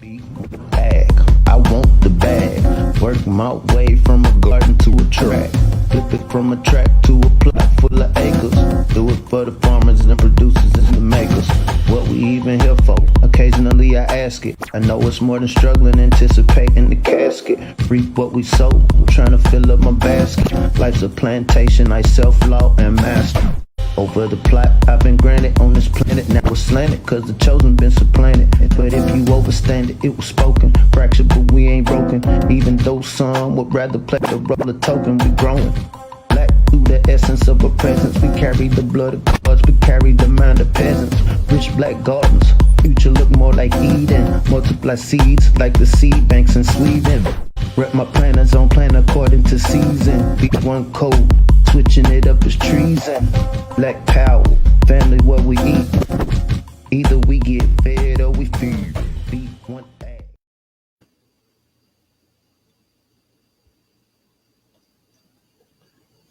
B1AG, I want the bag. Work my way from a garden to a track. Flip it from a track to a plot full of acres. Do it for the farmers and producers and the makers. What we even here for? Occasionally I ask it. I know it's more than struggling, anticipating the casket. Reap what we sow, trying to fill up my basket. Life's a plantation, I self-law and master. Over the plot I've been granted on this planet. Now it's slanted, cause the chosen been supplanted. But if you overstand it, it was spoken. Fractured, but we ain't broken. Even though some would rather play the role of token, we growing. Black through the essence of a presence. We carry the blood of gods, we carry the mind of peasants. Rich black gardens, future look more like Eden. Multiply seeds like the seed banks in Sweden. Rep my planners on plan according to season. B1 code, switching it up is treason. Black power, family what we eat. Either we get fed or we feed. B1AG.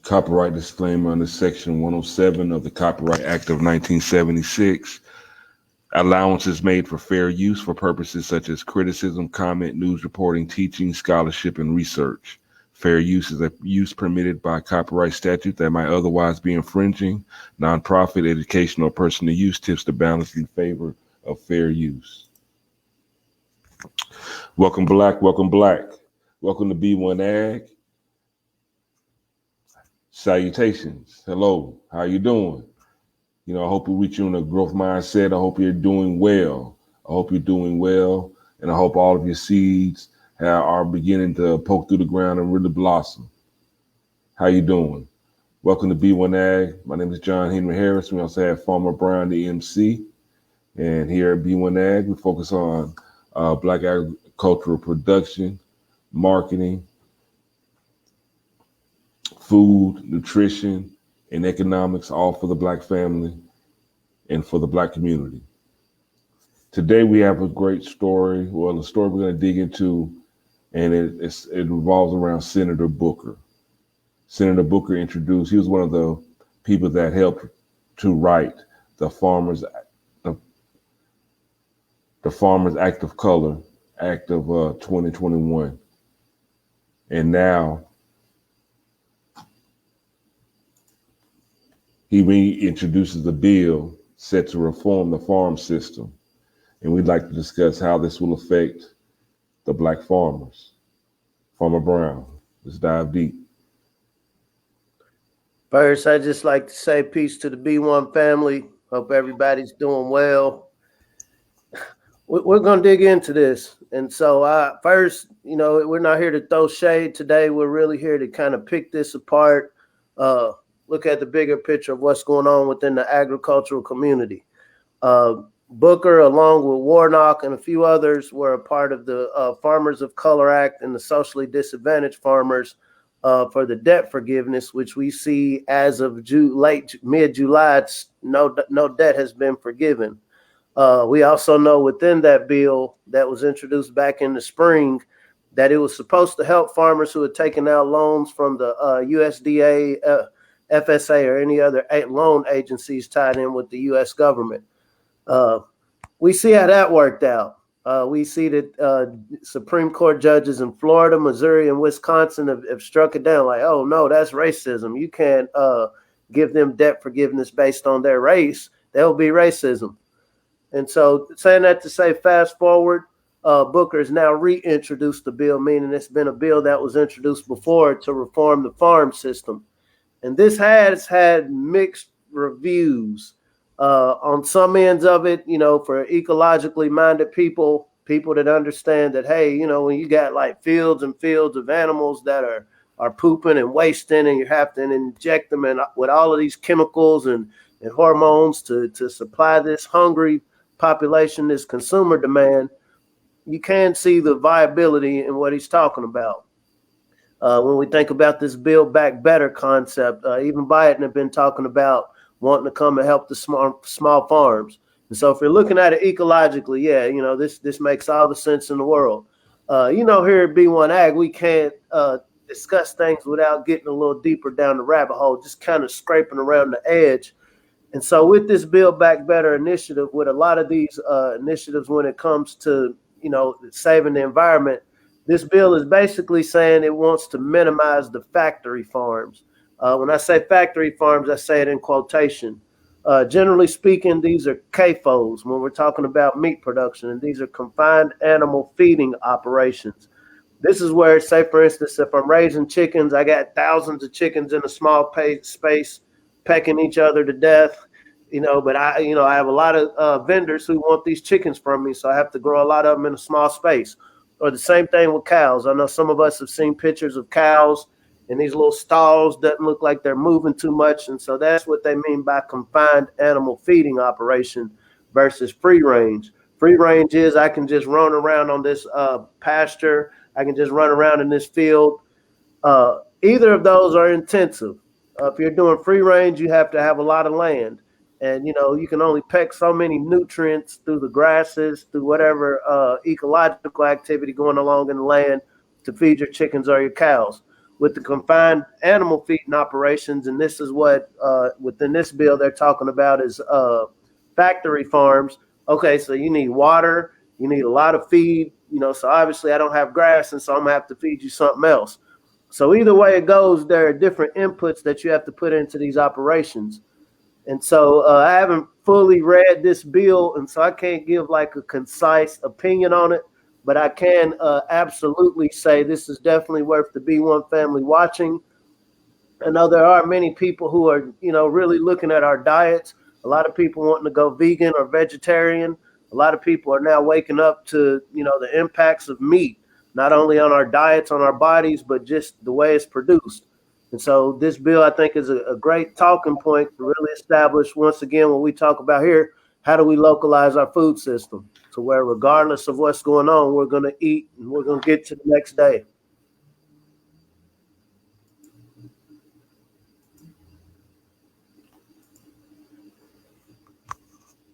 Copyright disclaimer under Section 107 of the Copyright Act of 1976. Allowances made for fair use for purposes such as criticism, comment, news reporting, teaching, scholarship, and research. Fair use is a use permitted by copyright statute that might otherwise be infringing. Nonprofit, educational, or personal use tips the balance in favor of fair use. Welcome, Black. Welcome, Black. Welcome to B1AG. Salutations. Hello. How you doing? I hope we reach you in a growth mindset. I hope you're doing well. And I hope all of your seeds are beginning to poke through the ground and really blossom. How you doing? Welcome to B1AG. My name is John Henry Harris. We also have Farmer Brown, the MC. And here at B1AG, we focus on Black agricultural production, marketing, food, nutrition, and economics, all for the Black family and for the Black community. Today we have a great story. Well, the story we're going to dig into, and it revolves around Senator Booker. Senator Booker introduced, he was one of the people that helped to write the Farmers Act of Color, Act of 2021. And now he reintroduces a bill set to reform the farm system. And we'd like to discuss how this will affect the Black farmers. Farmer Brown, let's dive deep. First, I'd just like to say peace to the B1 family. Hope everybody's doing well. We're going to dig into this. And so first, we're not here to throw shade today. We're really here to kind of pick this apart, look at the bigger picture of what's going on within the agricultural community. Booker, along with Warnock and a few others, were a part of the Farmers of Color Act and the socially disadvantaged farmers for the debt forgiveness, which we see as of mid-July, no debt has been forgiven. We also know within that bill that was introduced back in the spring that it was supposed to help farmers who had taken out loans from the USDA, FSA, or any other loan agencies tied in with the U.S. government. We see how that worked out. We see that Supreme Court judges in Florida, Missouri, and Wisconsin have struck it down like, oh, no, that's racism. You can't give them debt forgiveness based on their race. That will be racism. And so saying that to say fast forward, Booker has now reintroduced the bill, meaning it's been a bill that was introduced before to reform the farm system. And this has had mixed reviews. On some ends of it, for ecologically minded people that understand that, hey, when you got like fields and fields of animals that are pooping and wasting, and you have to inject them with all of these chemicals and hormones to supply this hungry population, this consumer demand, you can see the viability in what he's talking about. When we think about this Build Back Better concept, even Biden have been talking about wanting to come and help the small farms. And so if you're looking at it ecologically, this makes all the sense in the world. Here at B1AG, we can't discuss things without getting a little deeper down the rabbit hole, just kind of scraping around the edge. And so with this Build Back Better initiative, with a lot of these initiatives when it comes to saving the environment. This bill is basically saying it wants to minimize the factory farms. When I say factory farms, I say it in quotation. Generally speaking, these are CAFOs when we're talking about meat production, and these are confined animal feeding operations. This is where, say, for instance, if I'm raising chickens, I got thousands of chickens in a small space pecking each other to death, but I have a lot of vendors who want these chickens from me, so I have to grow a lot of them in a small space. Or the same thing with cows. I know some of us have seen pictures of cows in these little stalls, doesn't look like they're moving too much. And so that's what they mean by confined animal feeding operation versus free range. Free range is I can just run around on this pasture. I can just run around in this field. Either of those are intensive. If you're doing free range, you have to have a lot of land. And, you can only peck so many nutrients through the grasses, through whatever ecological activity going along in the land to feed your chickens or your cows. With the confined animal feeding operations, and this is what within this bill they're talking about is factory farms. Okay, so you need water, you need a lot of feed, so obviously I don't have grass, and so I'm gonna have to feed you something else. So either way it goes, there are different inputs that you have to put into these operations. And so I haven't fully read this bill, and so I can't give like a concise opinion on it, but I can absolutely say this is definitely worth the B1 family watching. I know there are many people who are, really looking at our diets. A lot of people wanting to go vegan or vegetarian. A lot of people are now waking up to, the impacts of meat, not only on our diets, on our bodies, but just the way it's produced. And so this bill, I think, is a great talking point to really establish, once again, what we talk about here, how do we localize our food system to where regardless of what's going on, we're going to eat and we're going to get to the next day.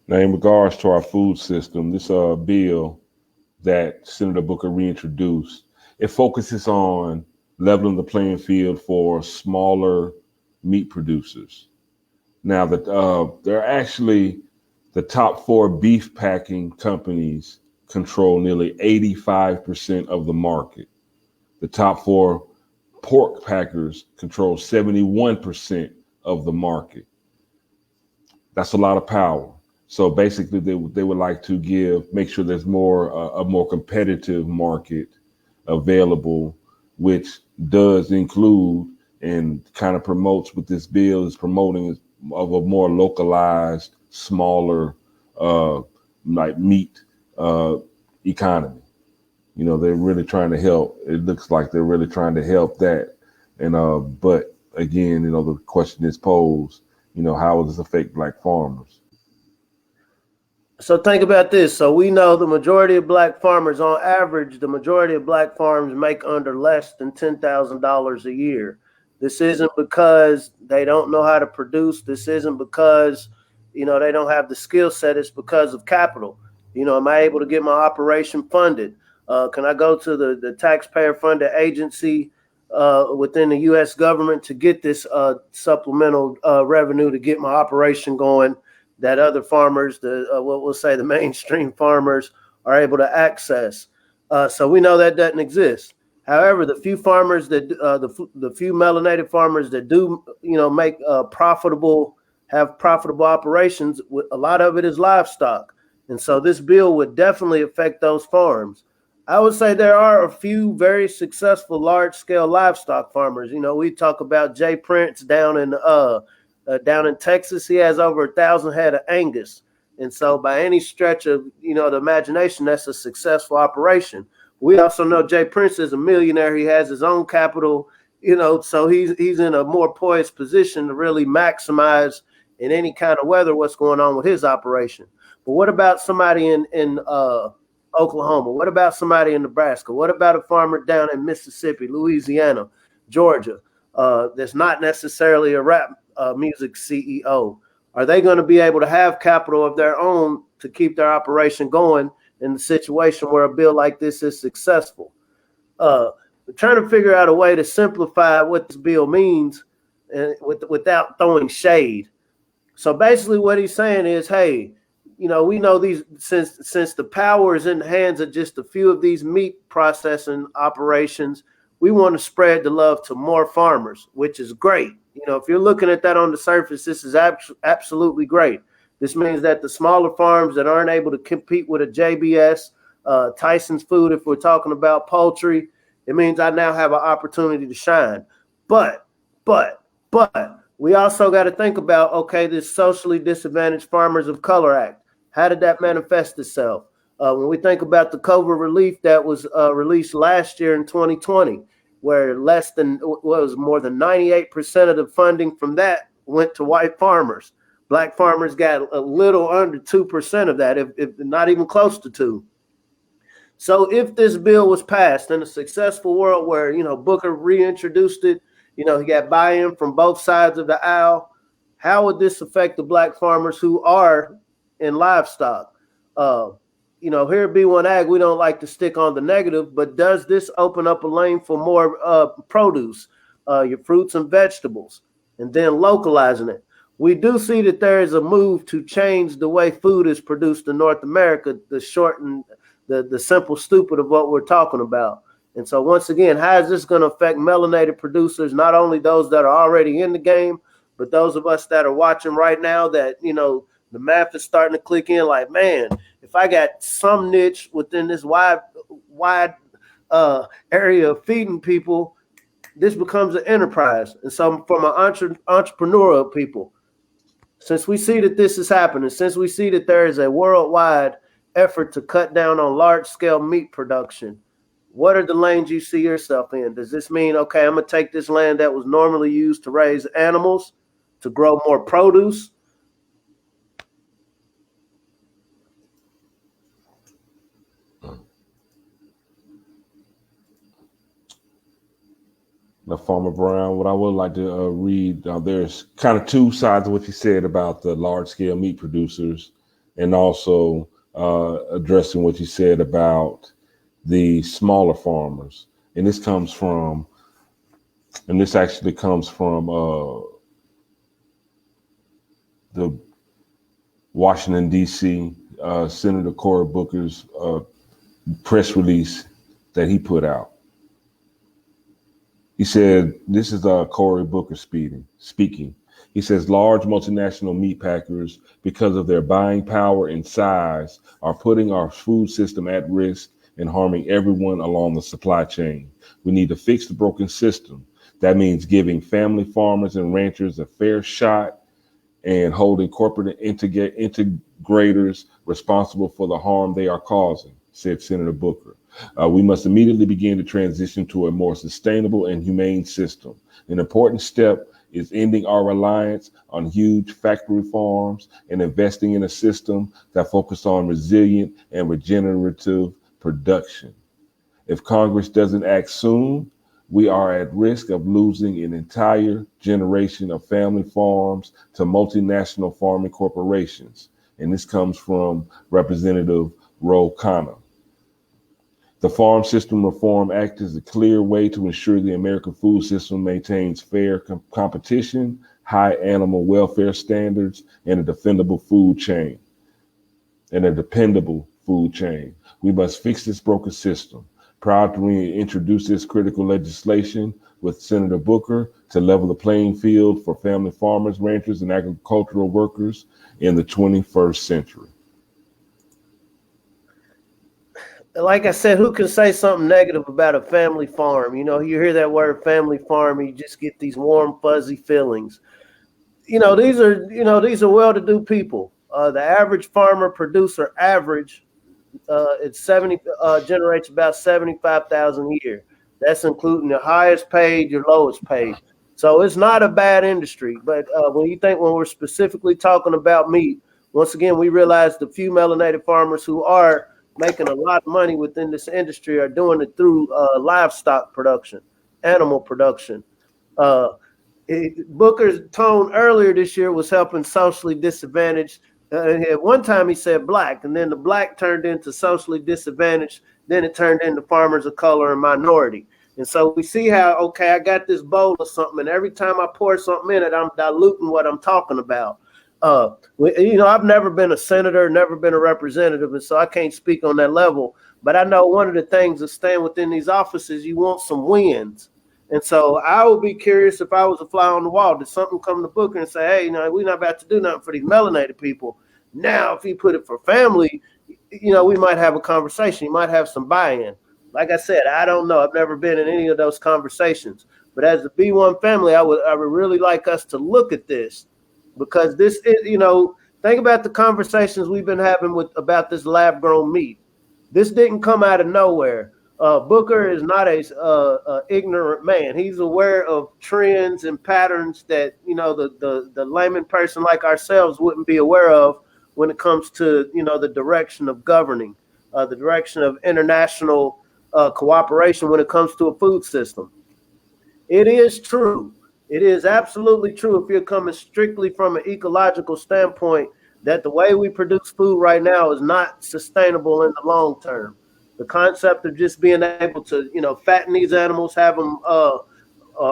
Now, in regards to our food system, this bill that Senator Booker reintroduced, it focuses on leveling the playing field for smaller meat producers. Now, that they're actually the top 4 beef packing companies control nearly 85% of the market. The top 4 pork packers control 71% of the market. That's a lot of power. So basically, they would like to make sure there's a more competitive market available, which does include and kind of promotes what this bill is promoting of a more localized, smaller, like meat economy. They're really trying to help. It looks like they're really trying to help that. And but again, the question is posed, how will this affect Black farmers? So think about this. So we know the majority of Black farmers, on average, the majority of Black farms make under less than $10,000 a year. This isn't because they don't know how to produce. This isn't because, they don't have the skill set. It's because of capital. Am I able to get my operation funded? Can I go to the taxpayer funded agency within the U.S. government to get this supplemental revenue to get my operation going that other farmers, what we'll say the mainstream farmers, are able to access? So we know that doesn't exist. However, the few farmers that the few melanated farmers that do make have profitable operations, a lot of it is livestock, and so this bill would definitely affect those farms. I would say there are a few very successful large scale livestock farmers. We talk about Jay Prince down in Texas. He has over 1,000 head of Angus. And so by any stretch of, the imagination, that's a successful operation. We also know Jay Prince is a millionaire. He has his own capital, so he's in a more poised position to really maximize in any kind of weather what's going on with his operation. But what about somebody in Oklahoma? What about somebody in Nebraska? What about a farmer down in Mississippi, Louisiana, Georgia, that's not necessarily a rap music CEO? Are they going to be able to have capital of their own to keep their operation going in the situation where a bill like this is successful? We're trying to figure out a way to simplify what this bill means without throwing shade. So basically what he's saying is, hey, we know these since the power is in the hands of just a few of these meat processing operations. We want to spread the love to more farmers, which is great. If you're looking at that on the surface, this is absolutely great. This means that the smaller farms that aren't able to compete with a JBS, Tyson's Food, if we're talking about poultry, it means I now have an opportunity to shine. But we also got to think about, okay, this Socially Disadvantaged Farmers of Color Act. How did that manifest itself? When we think about the COVID relief that was released last year in 2020, where more than 98% of the funding from that went to white farmers. Black farmers got a little under 2% of that, if not even close to 2%. So if this bill was passed in a successful world where, Booker reintroduced it, he got buy-in from both sides of the aisle, how would this affect the Black farmers who are in livestock? Here at B1AG, we don't like to stick on the negative, but does this open up a lane for more produce, your fruits and vegetables, and then localizing it? We do see that there is a move to change the way food is produced in North America, the short and the simple stupid of what we're talking about. And so once again, how is this going to affect melanated producers, not only those that are already in the game, but those of us that are watching right now that, the math is starting to click in like, man, if I got some niche within this wide area of feeding people, this becomes an enterprise. And so from an entrepreneurial people, since we see that this is happening, since we see that there is a worldwide effort to cut down on large-scale meat production, what are the lanes you see yourself in? Does this mean, okay, I'm going to take this land that was normally used to raise animals to grow more produce? Now, Farmer Brown, what I would like to read, there's kind of two sides of what you said about the large-scale meat producers, and also addressing what you said about the smaller farmers. And this actually comes from the Washington, D.C., Senator Cory Booker's press release that he put out. He said, this is Cory Booker speaking. He says, large multinational meat packers, because of their buying power and size, are putting our food system at risk and harming everyone along the supply chain. We need to fix the broken system. That means giving family farmers and ranchers a fair shot and holding corporate integrators responsible for the harm they are causing, said Senator Booker. We must immediately begin to transition to a more sustainable and humane system. An important step is ending our reliance on huge factory farms and investing in a system that focuses on resilient and regenerative production. If Congress doesn't act soon, we are at risk of losing an entire generation of family farms to multinational farming corporations. And this comes from Representative Ro Khanna. The Farm System Reform Act is a clear way to ensure the American food system maintains fair competition, high animal welfare standards, and a dependable food chain. We must fix this broken system. Proud to reintroduce this critical legislation with Senator Booker to level the playing field for family farmers, ranchers, and agricultural workers in the 21st century. Like I said, who can say something negative about a family farm? You hear that word family farm, and you just get these warm, fuzzy feelings. These are well-to-do people. The average farmer producer generates about $75,000 a year. That's including your highest paid, your lowest paid. So it's not a bad industry. But when we're specifically talking about meat, once again, we realize the few melanated farmers who are making a lot of money within this industry are doing it through livestock production, animal production. Booker's tone earlier this year was helping socially disadvantaged. At one time he said black, and then the black turned into socially disadvantaged. Then it turned into farmers of color and minority. And so we see how, okay, I got this bowl of something, and every time I pour something in it, I'm diluting what I'm talking about. I've never been a senator, never been a representative, and so I can't speak on that level. But I know one of the things of staying within these offices, you want some wins. And so I would be curious if I was a fly on the wall, did something come to Booker and say, hey, we're not about to do nothing for these melanated people. Now, if he put it for family, we might have a conversation. You might have some buy-in. Like I said, I don't know. I've never been in any of those conversations. But as the B1 family, I would really like us to look at this, because this is, think about the conversations we've been having about this lab-grown meat. This didn't come out of nowhere. Booker is not a ignorant man. He's aware of trends and patterns that the layman person like ourselves wouldn't be aware of when it comes to the direction of governing, the direction of international cooperation when it comes to a food system. It is true. It is absolutely true, if you're coming strictly from an ecological standpoint, that the way we produce food right now is not sustainable in the long term. The concept of just being able to, fatten these animals, have them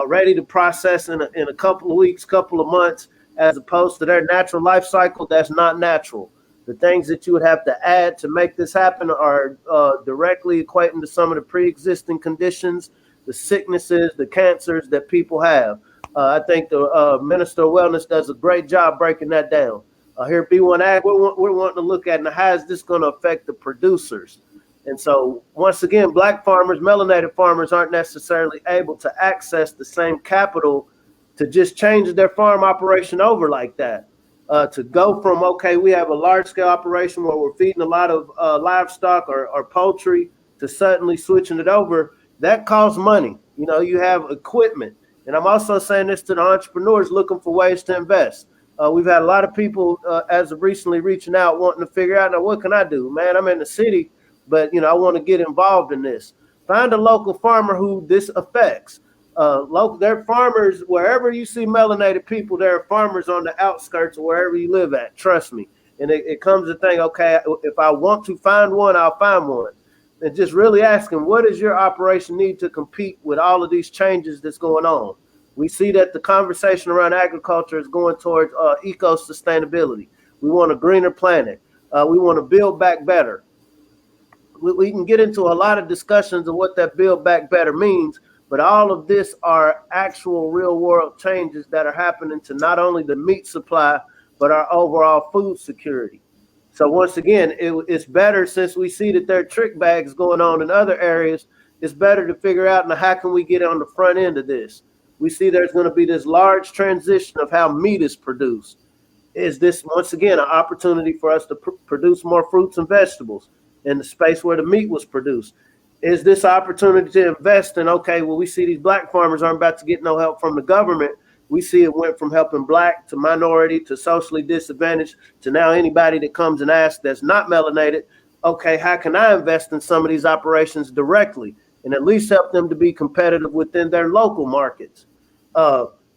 ready to process in a couple of weeks, couple of months, as opposed to their natural life cycle, that's not natural. The things that you would have to add to make this happen are directly equating to some of the pre-existing conditions, the sicknesses, the cancers that people have. I think the Minister of Wellness does a great job breaking that down. Here at B1AG, we're wanting to look at how is this going to affect the producers. And so, once again, black farmers, melanated farmers aren't necessarily able to access the same capital to just change their farm operation over like that. To go from, okay, we have a large-scale operation where we're feeding a lot of livestock or poultry, to suddenly switching it over, that costs money. You have equipment. And I'm also saying this to the entrepreneurs looking for ways to invest. We've had a lot of people as of recently reaching out, wanting to figure out, now what can I do? Man, I'm in the city, but I want to get involved in this. Find a local farmer who this affects. There are farmers wherever you see melanated people. There are farmers on the outskirts of wherever you live at. Trust me. And it comes to think, okay, if I want to find one, I'll find one. And just really asking, what does your operation need to compete with all of these changes that's going on? We see that the conversation around agriculture is going towards eco-sustainability. We want a greener planet. We want to build back better. We can get into a lot of discussions of what that build back better means, but all of this are actual real world changes that are happening to not only the meat supply, but our overall food security. So once again, it's better, since we see that there are trick bags going on in other areas, it's better to figure out how can we get on the front end of this. We see there's going to be this large transition of how meat is produced. Is this, once again, an opportunity for us to produce more fruits and vegetables in the space where the meat was produced? Is this opportunity to invest in, okay, well, we see these black farmers aren't about to get no help from the government. We see it went from helping black to minority to socially disadvantaged to now anybody that comes and asks that's not melanated, okay, how can I invest in some of these operations directly and at least help them to be competitive within their local markets?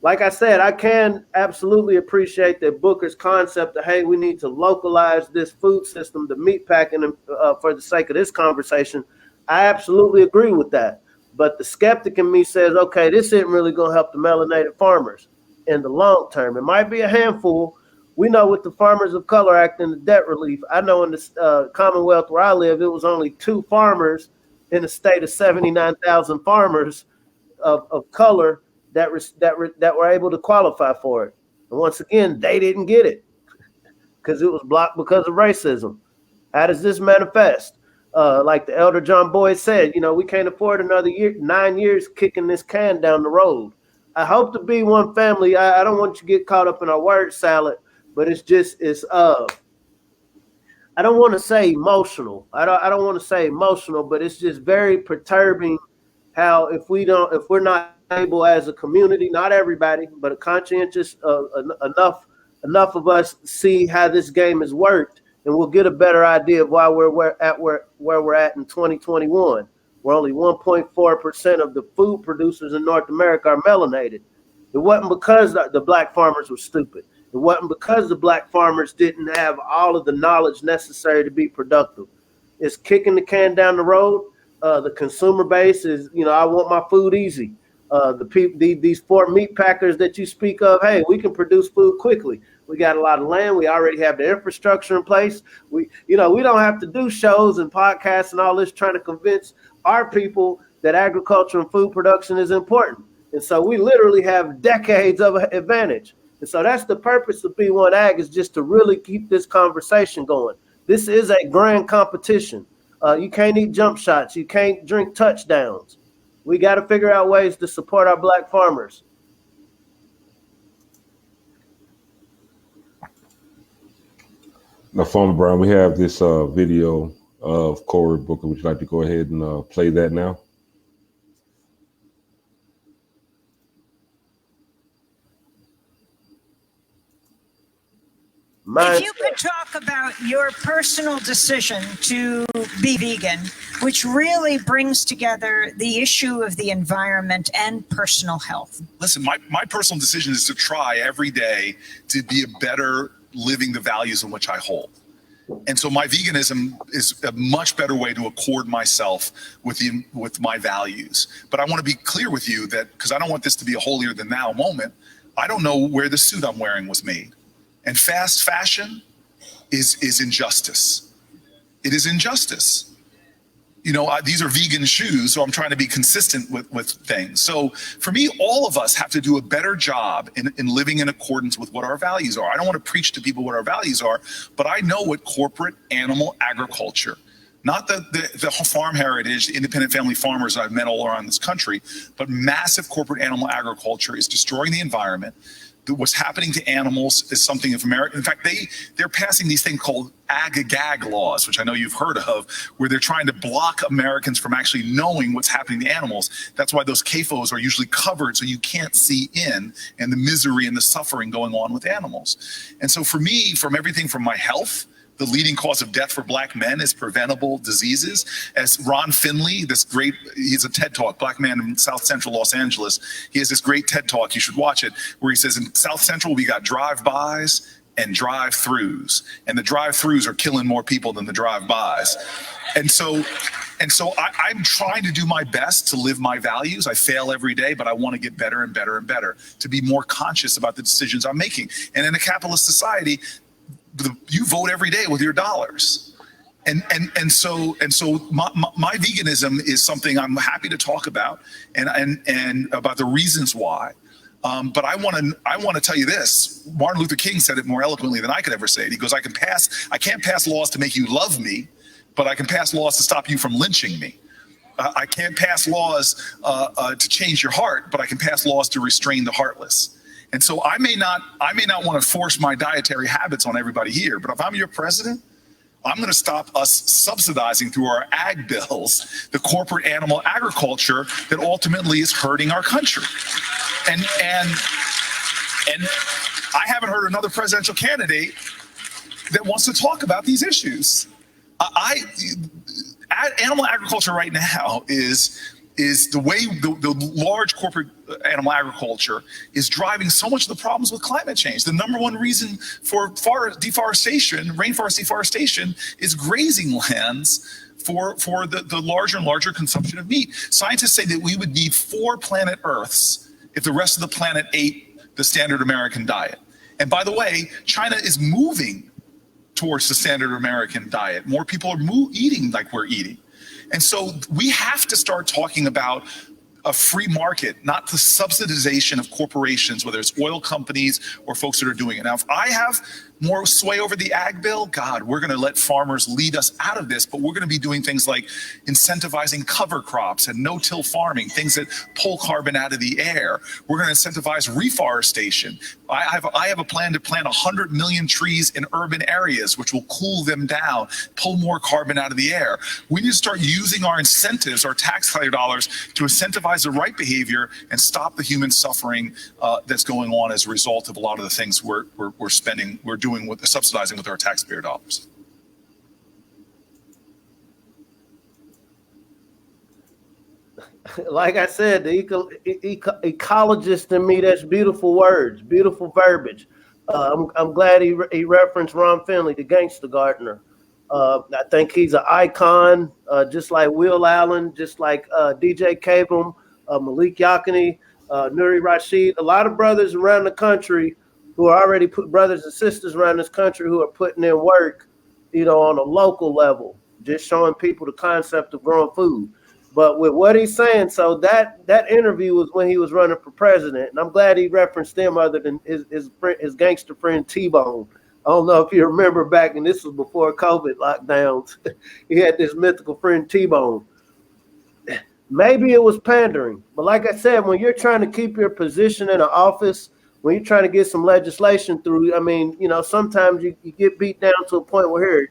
Like I said, I can absolutely appreciate that Booker's concept of, hey, we need to localize this food system, the meat packing, for the sake of this conversation. I absolutely agree with that. But the skeptic in me says, okay, this isn't really going to help the melanated farmers in the long term. It might be a handful. We know with the Farmers of Color Act and the debt relief, I know in the Commonwealth where I live, it was only 2 farmers in a state of 79,000 farmers of color that were able to qualify for it. And once again, they didn't get it because it was blocked because of racism. How does this manifest? Like the elder John Boyd said, we can't afford another 9 years kicking this can down the road. I hope to be one family. I don't want you to get caught up in our word salad, but it's I don't want to say emotional. I don't want to say emotional, but it's just very perturbing how if we're not able as a community, not everybody, but a conscientious enough of us see how this game has worked, and we'll get a better idea of why we're at where we're at in 2021. Where only 1.4% of the food producers in North America are melanated. It wasn't because the black farmers were stupid. It wasn't because the black farmers didn't have all of the knowledge necessary to be productive. It's kicking the can down the road. The consumer base is, I want my food easy. These 4 meat packers that you speak of, hey, we can produce food quickly. We got a lot of land. We already have the infrastructure in place. We don't have to do shows and podcasts and all this trying to convince our people that agriculture and food production is important. And so we literally have decades of advantage. And so that's the purpose of B1AG, is just to really keep this conversation going. This is a grand competition. You can't eat jump shots. You can't drink touchdowns. We got to figure out ways to support our Black farmers. Now, Farmer Brown, we have this video of Cory Booker. Would you like to go ahead and play that now? If you could talk about your personal decision to be vegan, which really brings together the issue of the environment and personal health. Listen, my personal decision is to try every day to be a better living the values in which I hold. And so my veganism is a much better way to accord myself with my values. But I want to be clear with you that, because I don't want this to be a holier than thou moment, I don't know where the suit I'm wearing was made. And fast fashion is injustice. It is injustice. These are vegan shoes, so I'm trying to be consistent with things. So for me, all of us have to do a better job in living in accordance with what our values are. I don't want to preach to people what our values are, but I know what corporate animal agriculture, not the farm heritage, the independent family farmers I've met all around this country, but massive corporate animal agriculture is destroying the environment. What's happening to animals is something of America. In fact, they're passing these things called ag-gag laws, which I know you've heard of, where they're trying to block Americans from actually knowing what's happening to animals. That's why those CAFOs are usually covered so you can't see in, and the misery and the suffering going on with animals. And so for me, from everything from my health, the leading cause of death for Black men is preventable diseases. As Ron Finley, he's a TED Talk, Black man in South Central Los Angeles. He has this great TED Talk, you should watch it, where he says in South Central, we got drive-bys and drive-throughs. And the drive-throughs are killing more people than the drive-bys. And so I'm trying to do my best to live my values. I fail every day, but I want to get better and better and better, to be more conscious about the decisions I'm making. And in a capitalist society, you vote every day with your dollars. And so my veganism is something I'm happy to talk about and about the reasons why. But I want to tell you this. Martin Luther King said it more eloquently than I could ever say it. He goes, I can't pass laws to make you love me, but I can pass laws to stop you from lynching me. I can't pass laws to change your heart, but I can pass laws to restrain the heartless. And so I may not want to force my dietary habits on everybody here, but if I'm your president, I'm going to stop us subsidizing through our ag bills the corporate animal agriculture that ultimately is hurting our country. And I haven't heard another presidential candidate that wants to talk about these issues. Animal agriculture right now is the way the large corporate animal agriculture is driving so much of the problems with climate change. The number one reason for deforestation, rainforest deforestation, is grazing lands for the larger and larger consumption of meat. Scientists say that we would need 4 planet Earths if the rest of the planet ate the standard American diet. And by the way, China is moving towards the standard American diet. More people are eating like we're eating. And so we have to start talking about a free market, not the subsidization of corporations, whether it's oil companies or folks that are doing it. Now, if I have more sway over the ag bill, God, we're going to let farmers lead us out of this, but we're going to be doing things like incentivizing cover crops and no-till farming, things that pull carbon out of the air. We're going to incentivize reforestation. I have a plan to plant 100 million trees in urban areas, which will cool them down, pull more carbon out of the air. We need to start using our incentives, our taxpayer dollars, to incentivize the right behavior and stop the human suffering that's going on as a result of a lot of the things we're doing with subsidizing with our taxpayer dollars. Like I said, the ecologist in me, that's beautiful words, beautiful verbiage. I'm glad he referenced Ron Finley, the gangster gardener. I think he's an icon, just like Will Allen, just like DJ Kabum, Malik Yakini, Nuri Rashid, a lot of brothers around the country who are already brothers and sisters around this country who are putting in work, on a local level, just showing people the concept of growing food. But with what he's saying, so that interview was when he was running for president, and I'm glad he referenced him other than his gangster friend T-Bone. I don't know if you remember back, and this was before COVID lockdowns. He had this mythical friend T-Bone. Maybe it was pandering, but like I said, when you're trying to keep your position in an office, when you're trying to get some legislation through, sometimes you get beat down to a point where here,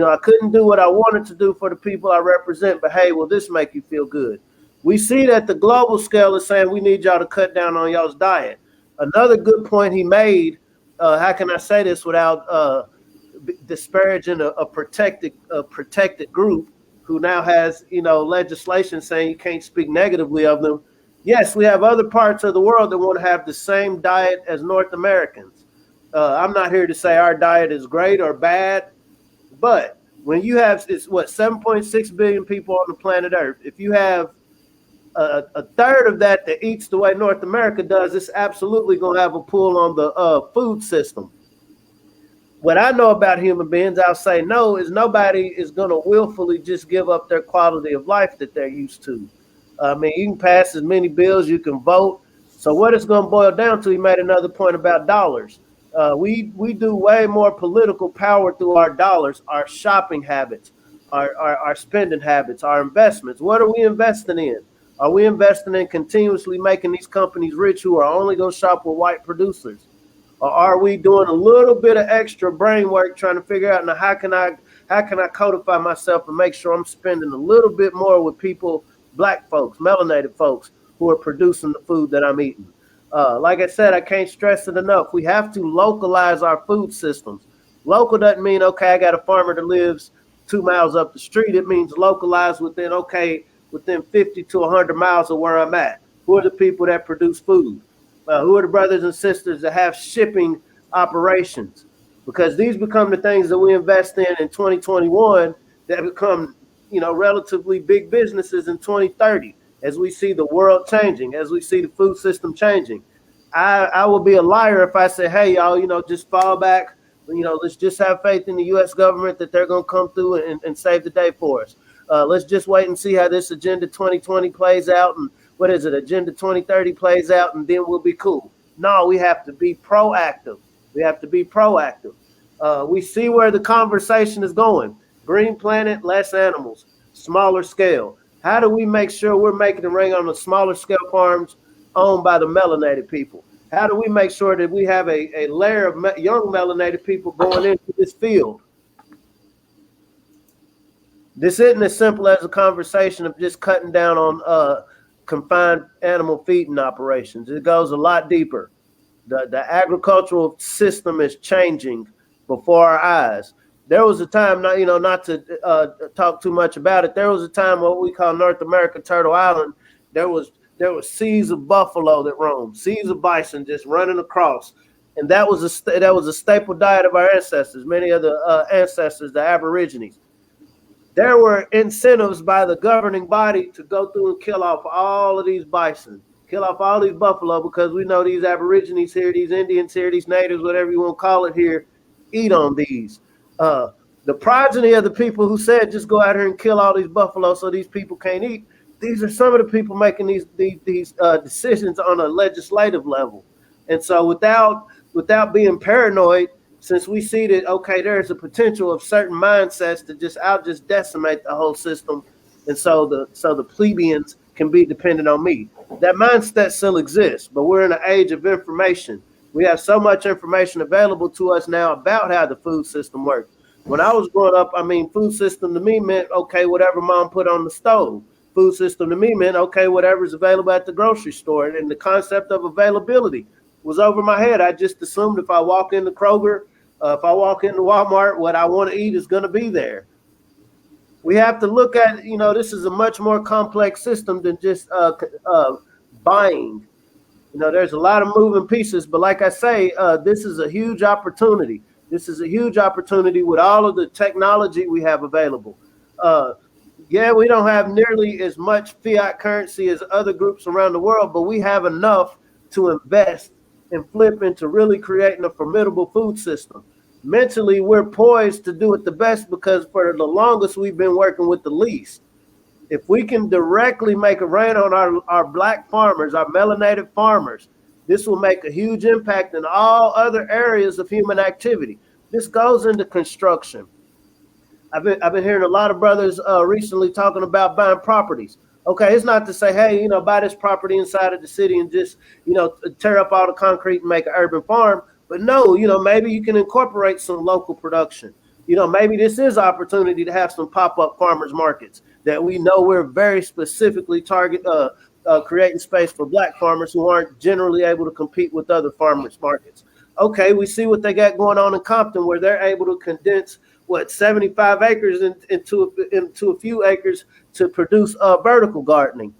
I couldn't do what I wanted to do for the people I represent, but hey, will this make you feel good? We see that the global scale is saying we need y'all to cut down on y'all's diet. Another good point he made, how can I say this without disparaging a protected group who now has, legislation saying you can't speak negatively of them. Yes, we have other parts of the world that want to have the same diet as North Americans. I'm not here to say our diet is great or bad, but when you have, 7.6 billion people on the planet Earth, if you have a third of that eats the way North America does, it's absolutely going to have a pull on the food system. What I know about human beings, I'll say no, is nobody is going to willfully just give up their quality of life that they're used to. You can pass as many bills, you can vote. So what it's going to boil down to, he made another point about dollars. We do way more political power through our dollars, our shopping habits, our spending habits, our investments. What are we investing in? Are we investing in continuously making these companies rich who are only going to shop with white producers? Or are we doing a little bit of extra brain work trying to figure out, now how can I codify myself and make sure I'm spending a little bit more with people, black folks, melanated folks who are producing the food that I'm eating? Like I said, I can't stress it enough. We have to localize our food systems. Local doesn't mean, okay, I got a farmer that lives 2 miles up the street. It means localized within 50 to 100 miles of where I'm at. Who are the people that produce food? Who are the brothers and sisters that have shipping operations? Because these become the things that we invest in 2021 that become, relatively big businesses in 2030. As we see the world changing, as we see the food system changing. I will be a liar if I say, hey, y'all, just fall back. Let's just have faith in the U.S. government that they're going to come through and save the day for us. Let's just wait and see how this Agenda 2020 plays out and Agenda 2030 plays out, and then we'll be cool. No, we have to be proactive. We see where the conversation is going. Green planet, less animals, smaller scale. How do we make sure we're making the ring on the smaller scale farms owned by the melanated people? How do we make sure that we have a layer of young melanated people going into this field? This isn't as simple as a conversation of just cutting down on confined animal feeding operations. It goes a lot deeper. The agricultural system is changing before our eyes. There was a time, not to talk too much about it. There was a time what we call North America, Turtle Island. There was seas of buffalo that roamed, seas of bison just running across, and that was a staple diet of our ancestors. Many of the ancestors, the Aborigines. There were incentives by the governing body to go through and kill off all of these bison, kill off all these buffalo, because we know these Aborigines here, these Indians here, these natives, whatever you want to call it here, eat on these. The progeny of the people who said just go out here and kill all these buffalo so these people can't eat, these are some of the people making these decisions on a legislative level. And so without being paranoid, since we see that, okay, there's a potential of certain mindsets to just decimate the whole system, and so the plebeians can be dependent on me. That mindset still exists, but we're in an age of information. We have so much information available to us now about how the food system works. When I was growing up, food system to me meant, okay, whatever mom put on the stove. Food system to me meant, okay, whatever's available at the grocery store. And the concept of availability was over my head. I just assumed if I walk into Kroger, if I walk into Walmart, what I want to eat is going to be there. We have to look at, this is a much more complex system than just buying. There's a lot of moving pieces, but like I say, this is a huge opportunity. This is a huge opportunity with all of the technology we have available. We don't have nearly as much fiat currency as other groups around the world, but we have enough to invest and flip into really creating a formidable food system. Mentally, we're poised to do it the best because for the longest we've been working with the least. If we can directly make a rain on our black farmers, our melanated farmers, this will make a huge impact in all other areas of human activity. This goes into construction. I've been hearing a lot of brothers recently talking about buying properties. Okay, it's not to say, hey, buy this property inside of the city and just, tear up all the concrete and make an urban farm. But no, maybe you can incorporate some local production. Maybe this is opportunity to have some pop-up farmers markets that we know we're very specifically creating space for black farmers who aren't generally able to compete with other farmers markets. Okay, we see what they got going on in Compton where they're able to condense 75 acres into a few acres to produce vertical gardening.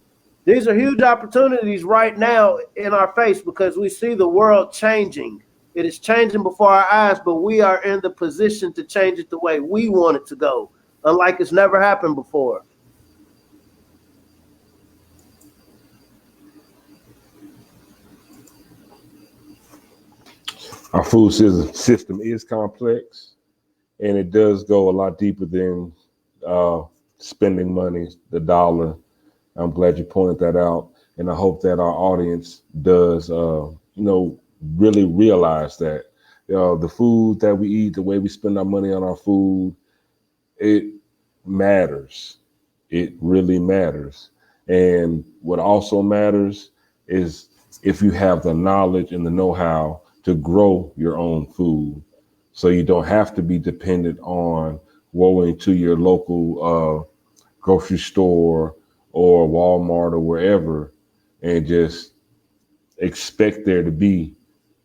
These are huge opportunities right now in our face because we see the world changing. It is changing before our eyes, but we are in the position to change it the way we want it to go, unlike it's never happened before. Our food system is complex, and it does go a lot deeper than spending money, the dollar. I'm glad you pointed that out, and I hope that our audience does, really realize that the food that we eat, the way we spend our money on our food, it matters. It really matters. And what also matters is if you have the knowledge and the know-how to grow your own food, so you don't have to be dependent on going to your local grocery store or Walmart or wherever and just expect there to be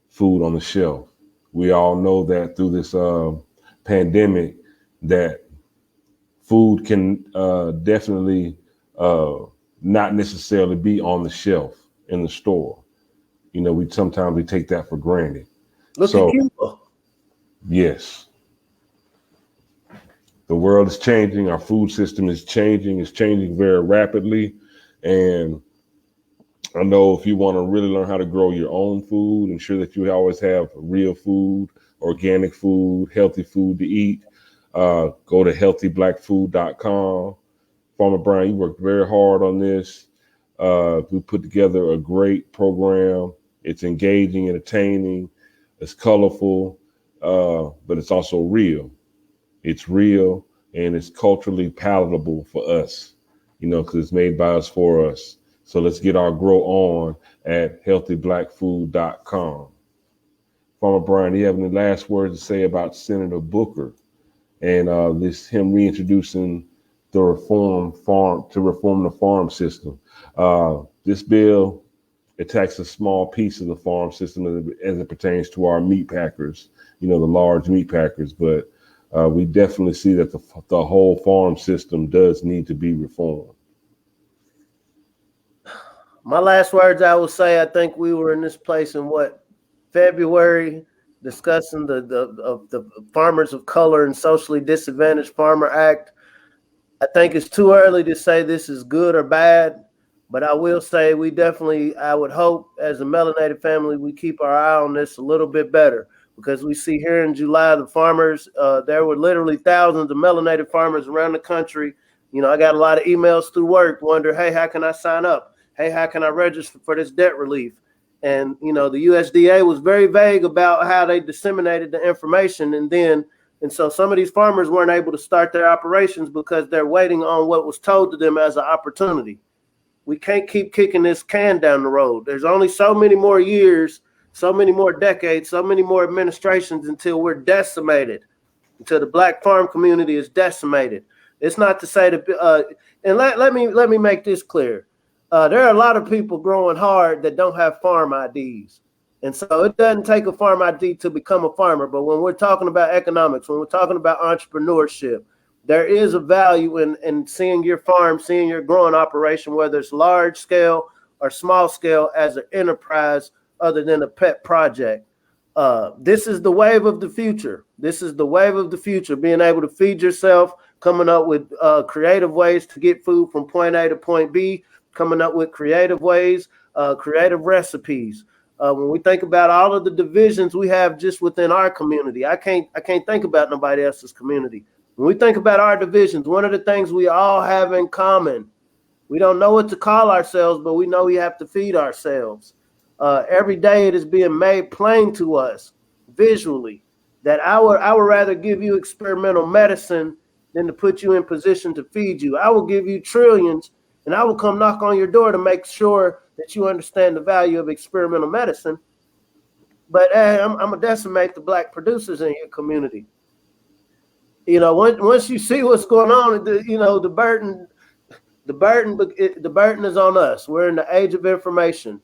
food on the shelf. We all know that through this pandemic that food can definitely not necessarily be on the shelf in the store. We sometimes take that for granted. Look at Cuba. Yes. The world is changing. Our food system is changing. It's changing very rapidly. And I know if you want to really learn how to grow your own food, ensure that you always have real food, organic food, healthy food to eat, go to healthyblackfood.com. Farmer Brian, you worked very hard on this. We put together a great program. It's engaging, entertaining, it's colorful, but it's also real. It's real and it's culturally palatable for us, because it's made by us for us. So let's get our grow on at healthyblackfood.com. Farmer Brian, do you have any last words to say about Senator Booker and him reintroducing the reform the farm system? This bill attacks a small piece of the farm system as it pertains to our meat packers, the large meat packers, but we definitely see that the whole farm system does need to be reformed. My last words, I will say, I think we were in this place in February, discussing the Farmers of Color and Socially Disadvantaged Farmer Act. I think it's too early to say this is good or bad, but I will say I would hope as a melanated family, we keep our eye on this a little bit better, because we see here in July, the farmers, there were literally thousands of melanated farmers around the country. I got a lot of emails through work, wonder, hey, how can I sign up? Hey, how can I register for this debt relief? And, the USDA was very vague about how they disseminated the information. And so some of these farmers weren't able to start their operations because they're waiting on what was told to them as an opportunity. We can't keep kicking this can down the road. There's only so many more years, so many more decades, so many more administrations until we're decimated, until the black farm community is decimated. It's not to say that, and let me make this clear. There are a lot of people growing hard that don't have farm IDs. And so it doesn't take a farm ID to become a farmer. But when we're talking about economics, when we're talking about entrepreneurship, there is a value in seeing your farm, seeing your growing operation, whether it's large scale or small scale, as an enterprise other than a pet project. This is the wave of the future. This is the wave of the future, being able to feed yourself, coming up with creative ways to get food from point A to point B, coming up with creative ways, creative recipes. When we think about all of the divisions we have just within our community, I can't think about nobody else's community. When we think about our divisions, one of the things we all have in common, we don't know what to call ourselves, but we know we have to feed ourselves. Every day it is being made plain to us visually that I would rather give you experimental medicine than to put you in position to feed you. I will give you trillions, and I will come knock on your door to make sure that you understand the value of experimental medicine. But hey, I'm gonna decimate the black producers in your community. You know, once you see what's going on, the burden is on us. We're in the age of information.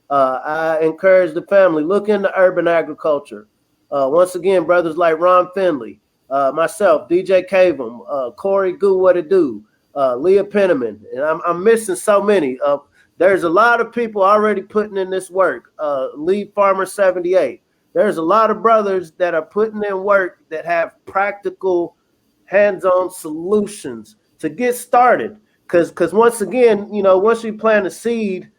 I encourage the family, look into urban agriculture. Once again, brothers like Ron Finley, myself, DJ Cavum, Cory Goo, what it do, Leah Penniman, and I'm missing so many. There's a lot of people already putting in this work. Lead Farmer 78. There's a lot of brothers that are putting in work that have practical, hands-on solutions to get started. Because once again, once you plant a seed,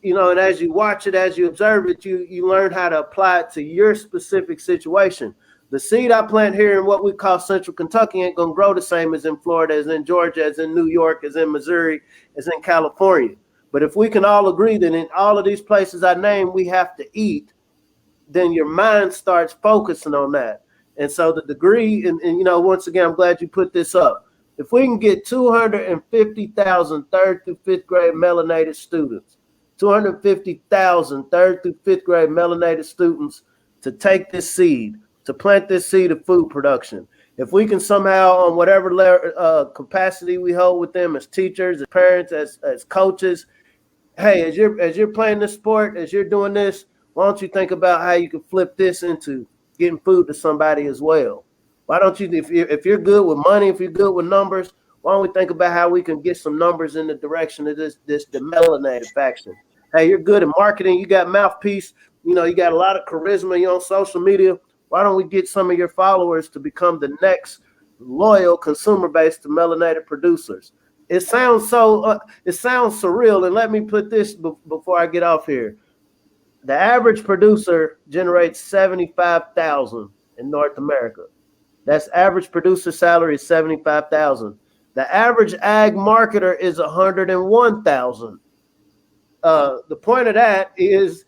and as you watch it, as you observe it, you learn how to apply it to your specific situation. The seed I plant here in what we call Central Kentucky ain't gonna grow the same as in Florida, as in Georgia, as in New York, as in Missouri, as in California. But if we can all agree that in all of these places I named, we have to eat, then your mind starts focusing on that. And so the degree, and once again, I'm glad you put this up. If we can get 250,000 third through fifth grade melanated students, 250,000 third through fifth grade melanated students to take this seed, to plant this seed of food production. If we can somehow, on whatever capacity we hold with them as teachers, as parents, as coaches, hey, as you're playing this sport, as you're doing this, why don't you think about how you can flip this into getting food to somebody as well? Why don't you, if you're good with money, if you're good with numbers, why don't we think about how we can get some numbers in the direction of the melanated faction? Hey, you're good at marketing, you got mouthpiece, you got a lot of charisma, you're on social media. Why don't we get some of your followers to become the next loyal consumer base to melanated producers? It sounds surreal. And let me put this before I get off here. The average producer generates $75,000 in North America. That's average producer salary is $75,000. The average ag marketer is $101,000. The point of that is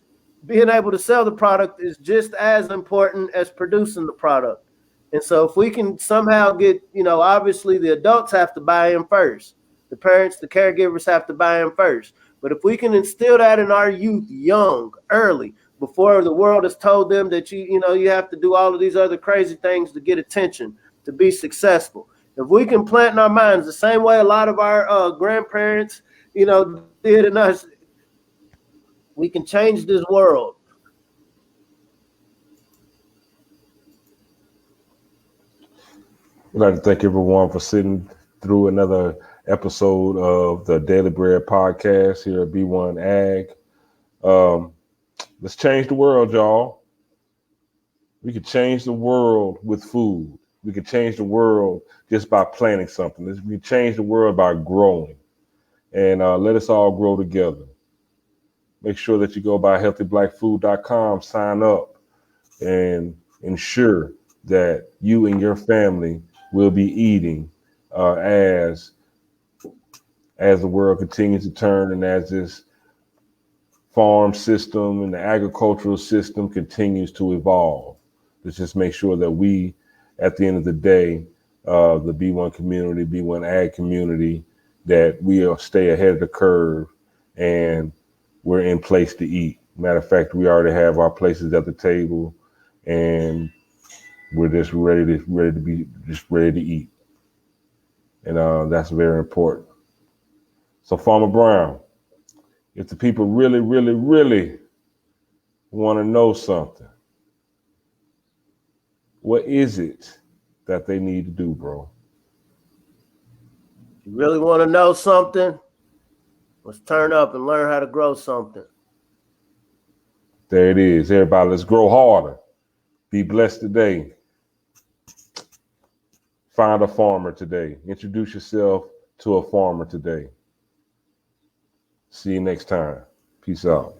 being able to sell the product is just as important as producing the product. And so if we can somehow get, obviously the adults have to buy in first. The parents, the caregivers have to buy in first. But if we can instill that in our youth young, early, before the world has told them that you have to do all of these other crazy things to get attention, to be successful. If we can plant in our minds the same way a lot of our grandparents, did in us, we can change this world. I'd like to thank everyone for sitting through another episode of the Daily Bread podcast here at B1AG. Let's change the world, y'all. We could change the world with food. We could change the world just by planting something. We could change the world by growing. And let us all grow together. Make sure that you go by healthyblackfood.com, sign up, and ensure that you and your family will be eating as the world continues to turn and as this farm system and the agricultural system continues to evolve. Let's just make sure that we, at the end of the day, the B1 community, B1AG community, that we stay ahead of the curve and we're in place to eat. Matter of fact, we already have our places at the table and we're just ready to eat. And that's very important. So Farmer Brown, if the people really, really, really want to know something, what is it that they need to do, bro? If you really want to know something, let's turn up and learn how to grow something. There it is. Everybody, let's grow harder. Be blessed today. Find a farmer today. Introduce yourself to a farmer today. See you next time. Peace out.